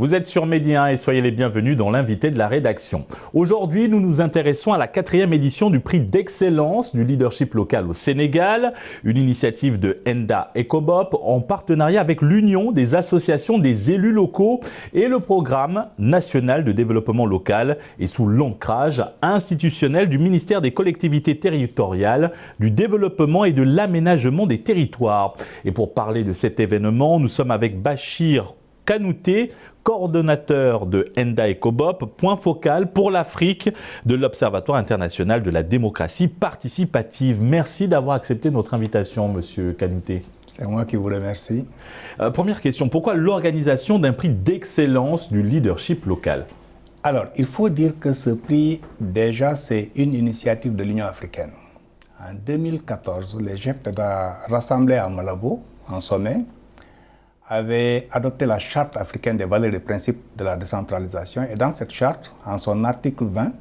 Vous êtes sur Média 1 et soyez les bienvenus dans l'invité de la rédaction. Aujourd'hui, nous nous intéressons à la 4e édition du prix d'excellence du leadership local au Sénégal, une initiative de Enda Ecobop en partenariat avec l'Union des associations des élus locaux et le programme national de développement local et sous l'ancrage institutionnel du ministère des collectivités territoriales, du développement et de l'aménagement des territoires. Et pour parler de cet événement, nous sommes avec Bachir Kanouté, coordonnateur de Enda Ecobop, point focal pour l'Afrique de l'Observatoire international de la démocratie participative. Merci d'avoir accepté notre invitation, Monsieur Kanouté. C'est moi qui vous remercie. Première question, pourquoi l'organisation d'un prix d'excellence du leadership local? Alors, il faut dire que ce prix, déjà, c'est une initiative de l'Union africaine. En 2014, les chefs d'État rassemblés à Malabo, en sommet, avaient adopté la Charte africaine des valeurs et principes de la décentralisation. Et dans cette charte, en son article 20,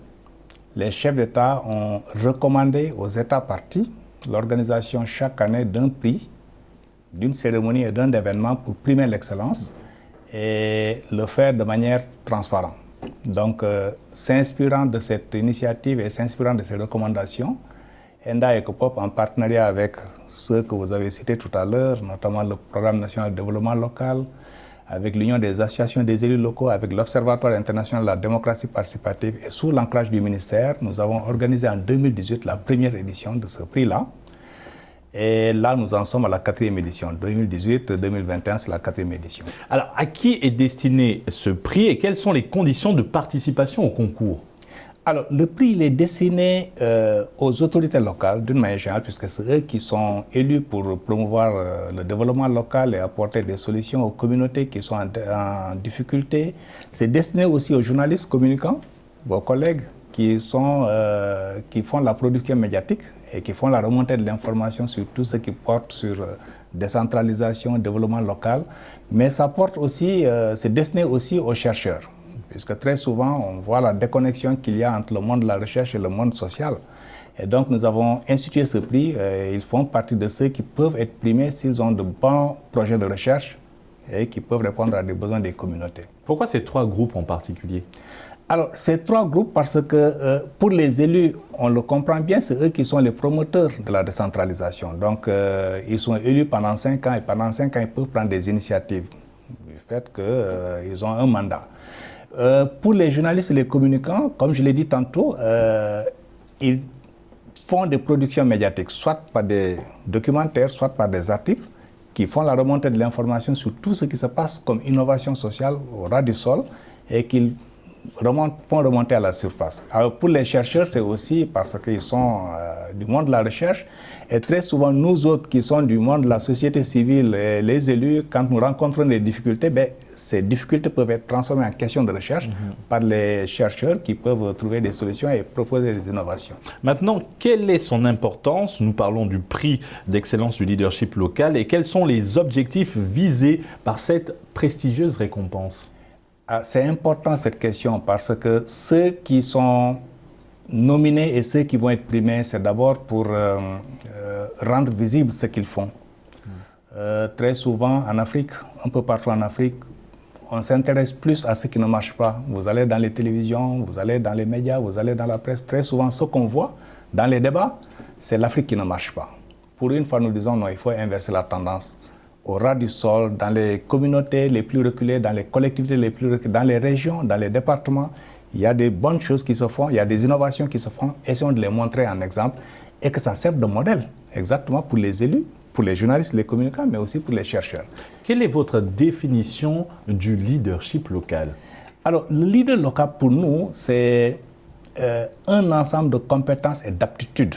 les chefs d'État ont recommandé aux États parties l'organisation chaque année d'un prix, d'une cérémonie et d'un événement pour primer l'excellence et le faire de manière transparente. Donc, s'inspirant de cette initiative et s'inspirant de ces recommandations, Enda Ecobop, en partenariat avec ceux que vous avez cités tout à l'heure, notamment le Programme national de développement local, avec l'Union des associations des élus locaux, avec l'Observatoire international de la démocratie participative et sous l'ancrage du ministère, nous avons organisé en 2018 la première édition de ce prix-là. Et là, nous en sommes à la 4e édition. 2018-2021, c'est la 4e édition. Alors, à qui est destiné ce prix et quelles sont les conditions de participation au concours? Alors, le prix il est destiné aux autorités locales, d'une manière générale, puisque c'est eux qui sont élus pour promouvoir le développement local et apporter des solutions aux communautés qui sont en difficulté. C'est destiné aussi aux journalistes communicants, vos collègues qui font la production médiatique et qui font la remontée de l'information sur tout ce qui porte sur décentralisation, développement local. Mais ça porte aussi, c'est destiné aussi aux chercheurs. Puisque très souvent, on voit la déconnexion qu'il y a entre le monde de la recherche et le monde social. Et donc, nous avons institué ce prix. Ils font partie de ceux qui peuvent être primés s'ils ont de bons projets de recherche et qui peuvent répondre à des besoins des communautés. Pourquoi ces 3 groupes en particulier? Alors, ces 3 groupes, parce que pour les élus, on le comprend bien, c'est eux qui sont les promoteurs de la décentralisation. Donc, ils sont élus pendant 5 ans et pendant 5 ans, ils peuvent prendre des initiatives du fait qu'ils ont un mandat. Pour les journalistes et les communicants, comme je l'ai dit tantôt, ils font des productions médiatiques, soit par des documentaires, soit par des articles, qui font la remontée de l'information sur tout ce qui se passe comme innovation sociale au ras du sol et qu'ils font remonter à la surface. Alors pour les chercheurs, c'est aussi parce qu'ils sont du monde de la recherche et très souvent nous autres qui sommes du monde de la société civile, et les élus, quand nous rencontrons des difficultés, ces difficultés peuvent être transformées en questions de recherche par les chercheurs qui peuvent trouver des solutions et proposer des innovations. Maintenant, quelle est son importance? Nous parlons du prix d'excellence du leadership local et quels sont les objectifs visés par cette prestigieuse récompense? C'est important cette question parce que ceux qui sont nominés et ceux qui vont être primés, c'est d'abord pour rendre visible ce qu'ils font. Très souvent en Afrique, un peu partout en Afrique, on s'intéresse plus à ce qui ne marche pas. Vous allez dans les télévisions, vous allez dans les médias, vous allez dans la presse. Très souvent, ce qu'on voit dans les débats, c'est l'Afrique qui ne marche pas. Pour une fois, nous disons non, il faut inverser la tendance. Au ras du sol, dans les communautés les plus reculées, dans les collectivités les plus reculées, dans les régions, dans les départements, il y a des bonnes choses qui se font, il y a des innovations qui se font. Essayons de les montrer en exemple et que ça serve de modèle exactement pour les élus, pour les journalistes, les communicants, mais aussi pour les chercheurs. Quelle est votre définition du leadership local? Alors, le leader local pour nous, c'est un ensemble de compétences et d'aptitudes,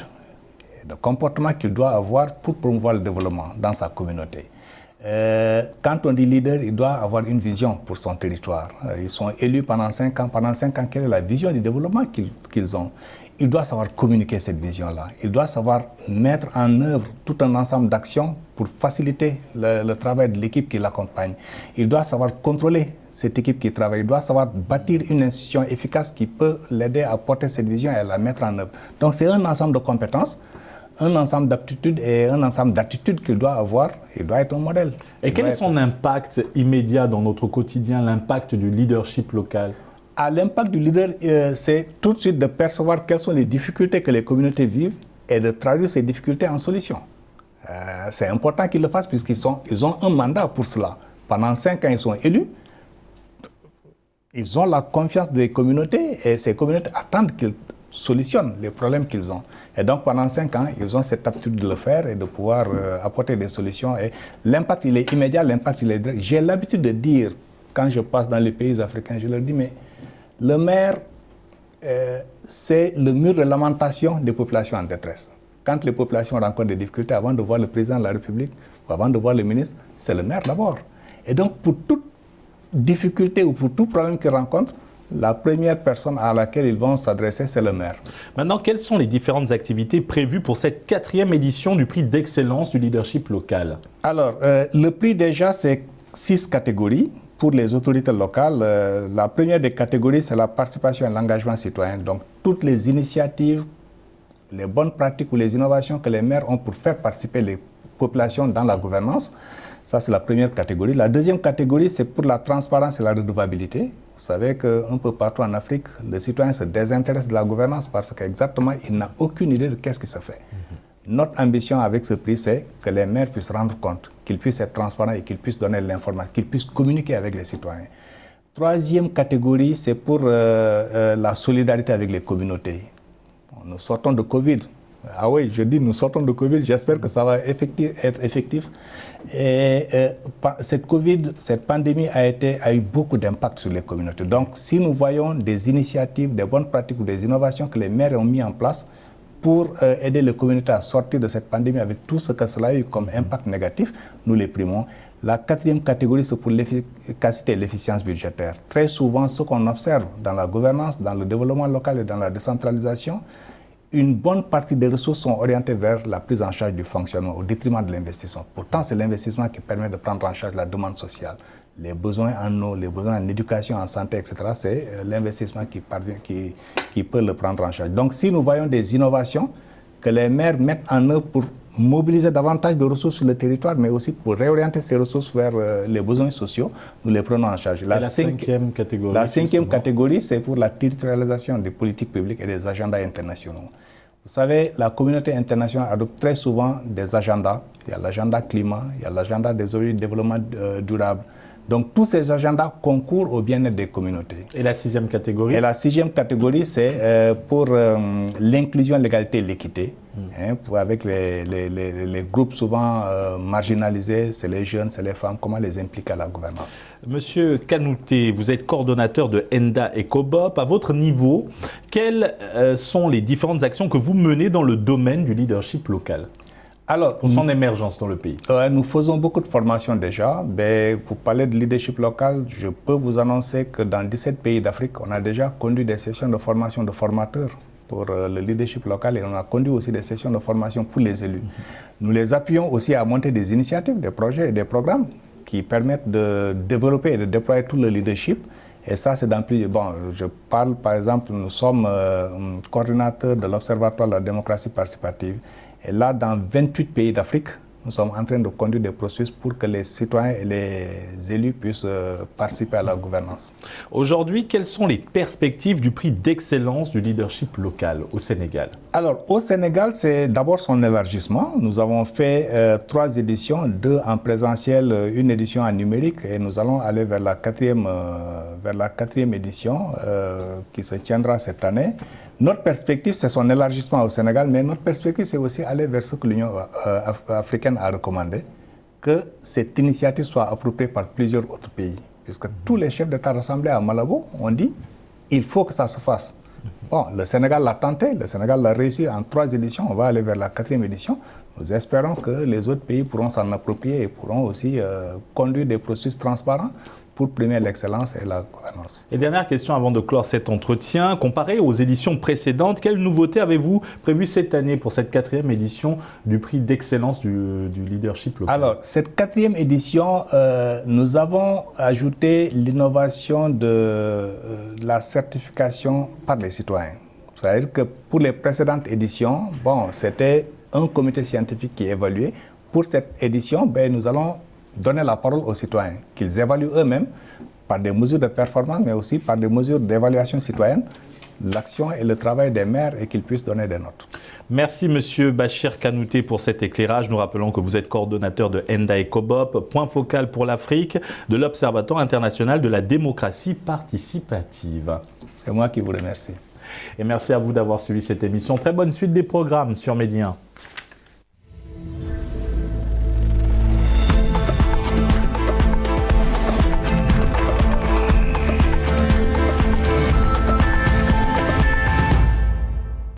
de comportements qu'il doit avoir pour promouvoir le développement dans sa communauté. Quand on dit leader, il doit avoir une vision pour son territoire. Ils sont élus pendant 5 ans. Pendant 5 ans, quelle est la vision du développement qu'ils ont? Il doit savoir communiquer cette vision-là. Il doit savoir mettre en œuvre tout un ensemble d'actions pour faciliter le travail de l'équipe qui l'accompagne. Il doit savoir contrôler cette équipe qui travaille. Il doit savoir bâtir une institution efficace qui peut l'aider à porter cette vision et à la mettre en œuvre. Donc c'est un ensemble de compétences un ensemble d'aptitudes et un ensemble d'attitudes qu'il doit avoir. Il doit être un modèle. Et quel est son impact immédiat dans notre quotidien, l'impact du leadership local? L'impact du leader, c'est tout de suite de percevoir quelles sont les difficultés que les communautés vivent et de traduire ces difficultés en solutions. C'est important qu'ils le fassent puisqu'ils ont un mandat pour cela. Pendant 5 ans, ils sont élus. Ils ont la confiance des communautés et ces communautés attendent qu'ils solutionnent les problèmes qu'ils ont. Et donc, pendant 5 ans, ils ont cette aptitude de le faire et de pouvoir apporter des solutions. Et l'impact, il est immédiat, l'impact, il est direct. J'ai l'habitude de dire, quand je passe dans les pays africains, je leur dis, mais le maire, c'est le mur de lamentation des populations en détresse. Quand les populations rencontrent des difficultés, avant de voir le président de la République, ou avant de voir le ministre, c'est le maire d'abord. Et donc, pour toute difficulté ou pour tout problème qu'ils rencontrent, la première personne à laquelle ils vont s'adresser, c'est le maire. Maintenant, quelles sont les différentes activités prévues pour cette 4e édition du prix d'excellence du leadership local? Alors, le prix déjà, c'est 6 catégories pour les autorités locales. La première des catégories, c'est la participation et l'engagement citoyen. Donc, toutes les initiatives, les bonnes pratiques ou les innovations que les maires ont pour faire participer les populations dans la gouvernance. Ça, c'est la première catégorie. La deuxième catégorie, c'est pour la transparence et la redevabilité. Vous savez qu'un peu partout en Afrique, le citoyen se désintéresse de la gouvernance parce qu'exactement, il n'a aucune idée de qu'est-ce qui se fait. Notre ambition avec ce prix, c'est que les maires puissent rendre compte, qu'ils puissent être transparents et qu'ils puissent donner l'information, qu'ils puissent communiquer avec les citoyens. Troisième catégorie, c'est pour la solidarité avec les communautés. Nous sortons de Covid. Ah oui, je dis nous sortons de Covid, j'espère que ça va être effectif. Et cette pandémie a eu beaucoup d'impact sur les communautés. Donc, si nous voyons des initiatives, des bonnes pratiques ou des innovations que les maires ont mis en place pour aider les communautés à sortir de cette pandémie avec tout ce que cela a eu comme impact négatif, nous les primons. La quatrième catégorie, c'est pour l'efficacité et l'efficience budgétaire. Très souvent, ce qu'on observe dans la gouvernance, dans le développement local et dans la décentralisation, une bonne partie des ressources sont orientées vers la prise en charge du fonctionnement au détriment de l'investissement. Pourtant, c'est l'investissement qui permet de prendre en charge la demande sociale. Les besoins en eau, les besoins en éducation, en santé, etc., c'est l'investissement qui peut le prendre en charge. Donc, si nous voyons des innovations que les maires mettent en œuvre pour mobiliser davantage de ressources sur le territoire, mais aussi pour réorienter ces ressources vers les besoins sociaux, nous les prenons en charge. La cinquième catégorie? La cinquième catégorie, c'est pour la territorialisation des politiques publiques et des agendas internationaux. Vous savez, la communauté internationale adopte très souvent des agendas. Il y a l'agenda climat, il y a l'agenda des objectifs de développement durable. Donc, tous ces agendas concourent au bien-être des communautés. Et la sixième catégorie? Et la sixième catégorie, c'est pour l'inclusion, l'égalité et l'équité. Avec les groupes souvent marginalisés, c'est les jeunes, c'est les femmes, comment les impliquer à la gouvernance. Monsieur Kanouté, vous êtes coordonnateur de ENDA ECOBOP. À votre niveau, quelles sont les différentes actions que vous menez dans le domaine du leadership local? Alors, pour son émergence dans le pays? Nous faisons beaucoup de formations déjà. Vous parlez de leadership local, je peux vous annoncer que dans 17 pays d'Afrique, on a déjà conduit des sessions de formation de formateurs pour le leadership local et on a conduit aussi des sessions de formation pour les élus. Nous les appuyons aussi à monter des initiatives, des projets et des programmes qui permettent de développer et de déployer tout le leadership. Et ça, c'est dans plus... Bon, je parle par exemple, nous sommes coordinateurs de l'Observatoire de la démocratie participative. Et là, dans 28 pays d'Afrique, nous sommes en train de conduire des processus pour que les citoyens et les élus puissent participer à la gouvernance. Aujourd'hui, quelles sont les perspectives du prix d'excellence du leadership local au Sénégal? Alors, au Sénégal, c'est d'abord son élargissement. Nous avons fait 3 éditions, 2 en présentiel, 1 édition en numérique, et nous allons aller vers la quatrième édition qui se tiendra cette année. Notre perspective, c'est son élargissement au Sénégal, mais notre perspective, c'est aussi aller vers ce que l'Union africaine a recommandé, que cette initiative soit appropriée par plusieurs autres pays. Puisque tous les chefs d'État rassemblés à Malabo ont dit il faut que ça se fasse. Bon, le Sénégal l'a tenté, le Sénégal l'a réussi en 3 éditions, on va aller vers la 4e édition. Nous espérons que les autres pays pourront s'en approprier et pourront aussi conduire des processus transparents pour primer l'excellence et la gouvernance. Et dernière question avant de clore cet entretien. Comparé aux éditions précédentes, quelles nouveautés avez-vous prévues cette année pour cette 4e édition du prix d'excellence du leadership local? Alors, cette 4e édition, nous avons ajouté l'innovation de la certification par les citoyens. C'est-à-dire que pour les précédentes éditions, bon, c'était un comité scientifique qui est évalué. Pour cette édition, nous allons donner la parole aux citoyens, qu'ils évaluent eux-mêmes par des mesures de performance, mais aussi par des mesures d'évaluation citoyenne, l'action et le travail des maires et qu'ils puissent donner des notes. Merci Monsieur Bachir Kanouté pour cet éclairage. Nous rappelons que vous êtes coordonnateur de Enda Ecobop, point focal pour l'Afrique, de l'Observatoire international de la démocratie participative. C'est moi qui vous remercie. Et merci à vous d'avoir suivi cette émission. Très bonne suite des programmes sur Média 1.